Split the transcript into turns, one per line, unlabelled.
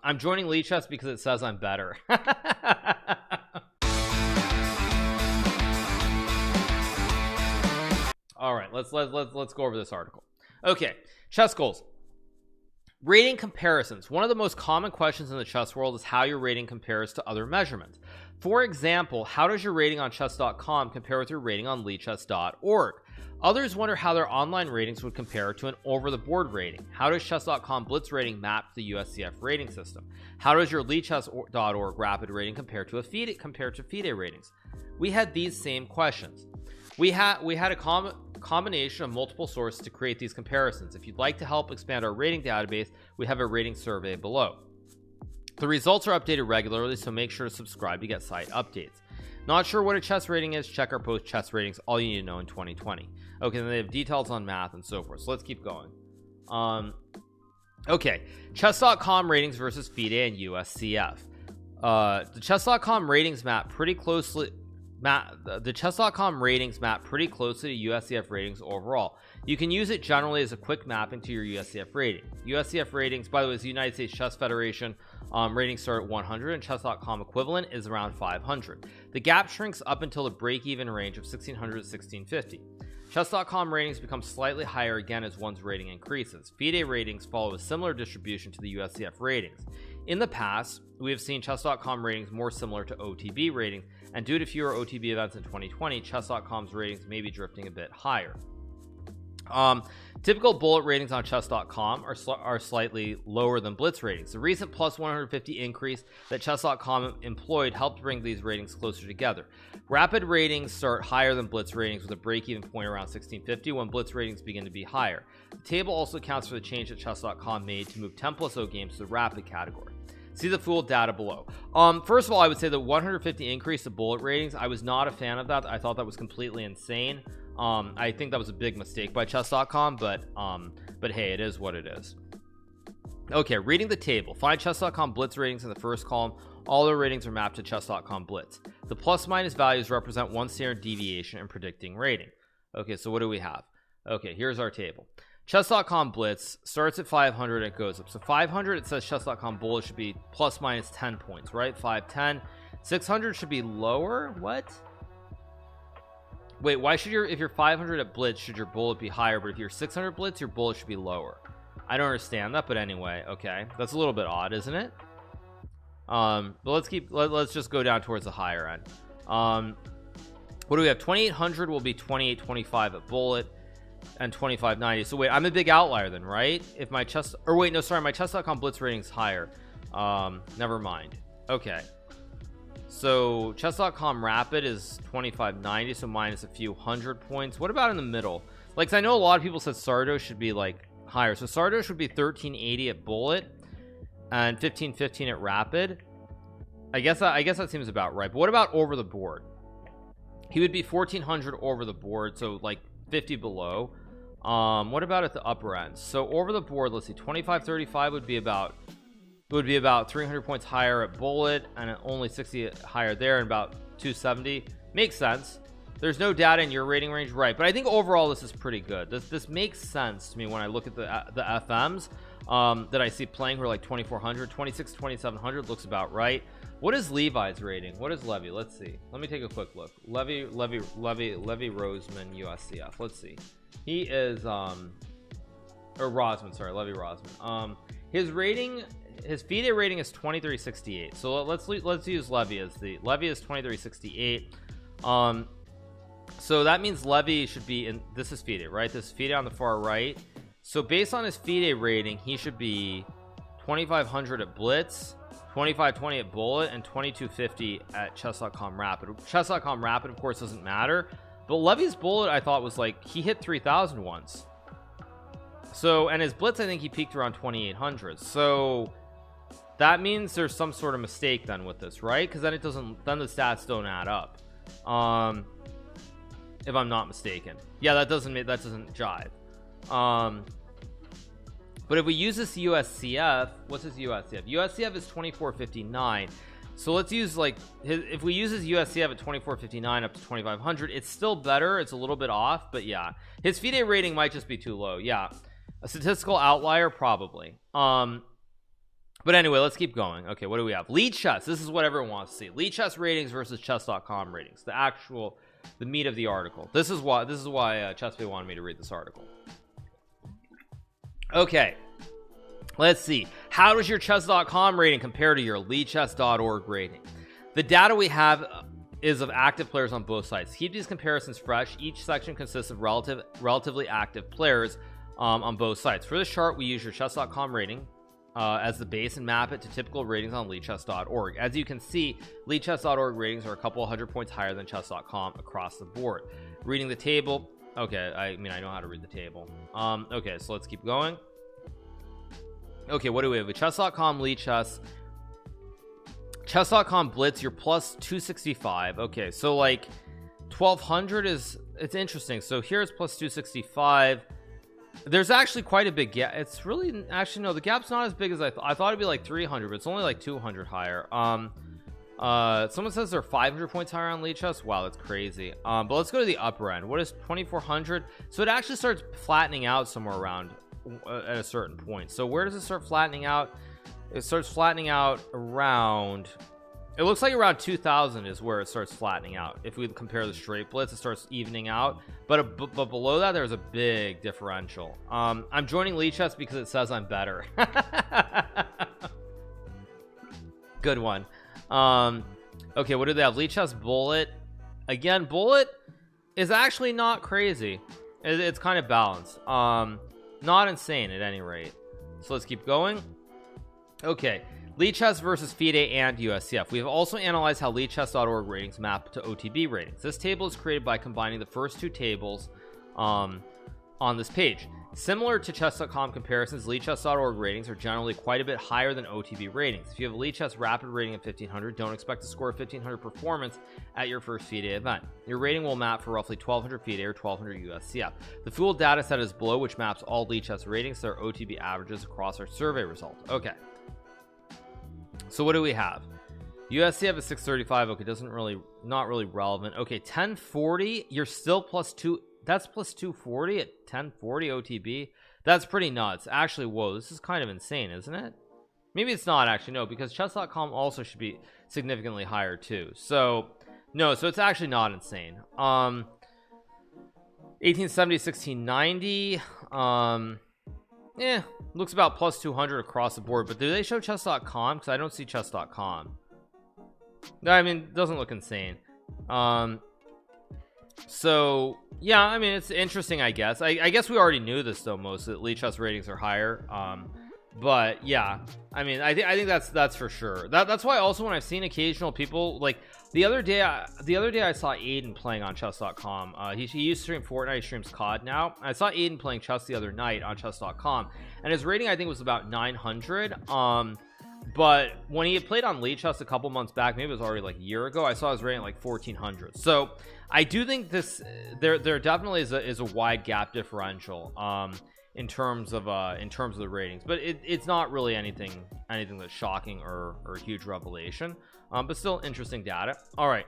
I'm joining lichess because it says I'm better. All right, let's go over this article. Okay, chess goals. Rating comparisons. One of the most common questions in the chess world is how your rating compares to other measurements. For example, how does your rating on chess.com compare with your rating on lichess.org? Others wonder how their online ratings would compare to an over-the-board rating. How does chess.com Blitz rating map to the USCF rating system? How does your lichess.org rapid rating compare to FIDE ratings? We had these same questions. We had a combination of multiple sources to create these comparisons. If you'd like to help expand our rating database, we have a rating survey below. The results are updated regularly, so make sure to subscribe to get site updates. Not sure what a chess rating is? Check our post chess ratings, all you need to know in 2020. Okay, then they have details on math and so forth. So let's keep going. Okay, chess.com ratings versus FIDE and USCF. The chess.com ratings map pretty closely. The chess.com ratings map pretty closely to USCF ratings overall. You can use it generally as a quick mapping to your USCF rating. USCF ratings, by the way, is the United States Chess Federation. Ratings start at 100 and chess.com equivalent is around 500. The gap shrinks up until the break-even range of 1600 to 1650. Chess.com ratings become slightly higher again as one's rating increases. FIDE ratings follow a similar distribution to the USCF ratings. In the past, we have seen chess.com ratings more similar to OTB ratings, and due to fewer OTB events in 2020, chess.com's ratings may be drifting a bit higher. Typical bullet ratings on chess.com are slightly lower than Blitz ratings. The recent plus 150 increase that chess.com employed helped bring these ratings closer together. Rapid ratings start higher than Blitz ratings with a break-even point around 1650 when Blitz ratings begin to be higher. The table also accounts for the change that chess.com made to move 10+0 games to the rapid category. See the full data below. First of all, I would say the 150 increase to bullet ratings, I was not a fan of that. I thought that was completely insane. I think that was a big mistake by chess.com, but hey, it is what it is. Okay, reading the table. Find chess.com Blitz ratings in the first column. All their ratings are mapped to chess.com Blitz. The plus minus values represent one standard deviation in predicting rating. Okay, so what do we have? Okay, here's our table. Chess.com Blitz starts at 500 and it goes up. So 500, it says chess.com bullet should be plus minus 10 points, right? 510. 600 should be lower. What? Wait, why should if you're 500 at Blitz, should your bullet be higher? But if you're 600 Blitz, your bullet should be lower. I don't understand that, but anyway, okay. That's a little bit odd, isn't it? But let's just go down towards the higher end. What do we have? 2800 will be 2825 at bullet and 2590. So wait, I'm a big outlier then, right? If my chess, or wait, no, sorry, my chess.com Blitz rating's higher. Never mind. Okay. So chess.com rapid is 2590, so minus a few hundred points. What about in the middle? Like, 'cause I know a lot of people said Sardo should be like higher. So Sardo should be 1380 at bullet and 1515 at rapid. I guess that seems about right. But what about over the board? He would be 1400 over the board, so like 50 below. What about at the upper end? So over the board, let's see, 2535 would be about 300 points higher at bullet and only 60 higher there, and about 270. Makes sense. There's no data in your rating range, right? But I think overall this is pretty good. This makes sense to me when I look at the FMs that I see playing who are like 2400, 26, 2700 looks about right. What is Levi's rating? What is Levy? Let's see. Let me take a quick look. Levy Roseman USCF. Let's see. He is or Rosman, sorry, Levy Rosman. His rating, his FIDE rating is 2368. So let's use Levy as the Levy is 2368. So that means Levy should be in, this is FIDE, right? This is FIDE on the far right. So based on his FIDE rating, he should be 2500 at Blitz, 2520 at bullet, and 2250 at chess.com rapid. Chess.com rapid of course doesn't matter, but Levy's bullet I thought was like, he hit 3000 once. So, and his Blitz I think he peaked around 2800. So that means there's some sort of mistake then with this, right? Because then it doesn't, then the stats don't add up, if I'm not mistaken. Yeah, that doesn't jive. But if we use this USCF, what's his USCF? USCF is 2459. So let's use like if we use his USCF at 2459 up to 2500, it's still better. It's a little bit off, but yeah, his FIDE rating might just be too low. Yeah, a statistical outlier probably. But But anyway, let's keep going. Okay, what do we have? Lichess. This is what everyone wants to see. Lichess ratings versus chess.com ratings. The meat of the article. This is why ChessBay wanted me to read this article. Okay, let's see. How does your chess.com rating compare to your lichess.org rating? The data we have is of active players on both sides. Keep these comparisons fresh. Each section consists of relatively active players on both sides. For this chart, we use your chess.com rating as the base and map it to typical ratings on lichess.org. As you can see, lichess.org ratings are a couple 100 points higher than chess.com across the board. Reading the table. Okay, I mean, I know how to read the table. Okay, so let's keep going. Okay, what do we have? With chess.com lichess. Chess.com blitz, you're plus 265. Okay, so like 1200 is, it's interesting. So here's plus 265. There's actually quite a big gap. It's really, actually no, the gap's not as big as I thought it'd be like 300, but it's only like 200 higher. Someone says they're 500 points higher on lichess. Wow, that's crazy. But let's go to the upper end. What is 2400? So it actually starts flattening out somewhere around at a certain point. So where does it start flattening out? It starts flattening out around, it looks like around 2000 is where it starts flattening out. If we compare the straight blitz, it starts evening out, but below that there's a big differential. I'm joining lichess because it says I'm better. Good one. Okay, what do they have? Lichess bullet. Again, bullet is actually not crazy. It's kind of balanced. Not insane at any rate. So let's keep going. Okay, lichess versus FIDE and USCF. We have also analyzed how lichess.org ratings map to OTB ratings. This table is created by combining the first two tables on this page. Similar to chess.com comparisons, lichess.org ratings are generally quite a bit higher than OTB ratings. If you have a lichess rapid rating of 1500, don't expect to score a 1500 performance at your first FIDE event. Your rating will map for roughly 1200 FIDE or 1200 USCF. The full data set is below, which maps all lichess ratings to their OTB averages across our survey results. Okay, so what do we have? USCF is 635. Okay, not really relevant. Okay, 1040, you're still plus 2. That's plus 240 at 1040 OTB. That's pretty nuts. Actually, whoa, this is kind of insane, isn't it? Maybe it's not actually, no, because chess.com also should be significantly higher too. So no, so it's actually not insane. 1870, 1690. Yeah, looks about plus 200 across the board, but do they show chess.com? Because I don't see chess.com. I mean, it doesn't look insane. So yeah, I mean, it's interesting, I guess. I guess we already knew this though, most that lichess ratings are higher. But yeah, I mean, I think that's for sure. That's why also when I've seen occasional people, like the other day I saw Aiden playing on chess.com. He used to stream Fortnite, he streams COD now. I saw Aiden playing chess the other night on chess.com, and his rating I think was about 900. But when he had played on lichess a couple months back, maybe it was already like a year ago, I saw his rating like 1400. So I do think this there definitely is a wide gap differential in terms of the ratings, but it's not really anything that's shocking or a huge revelation, but still interesting data. All right,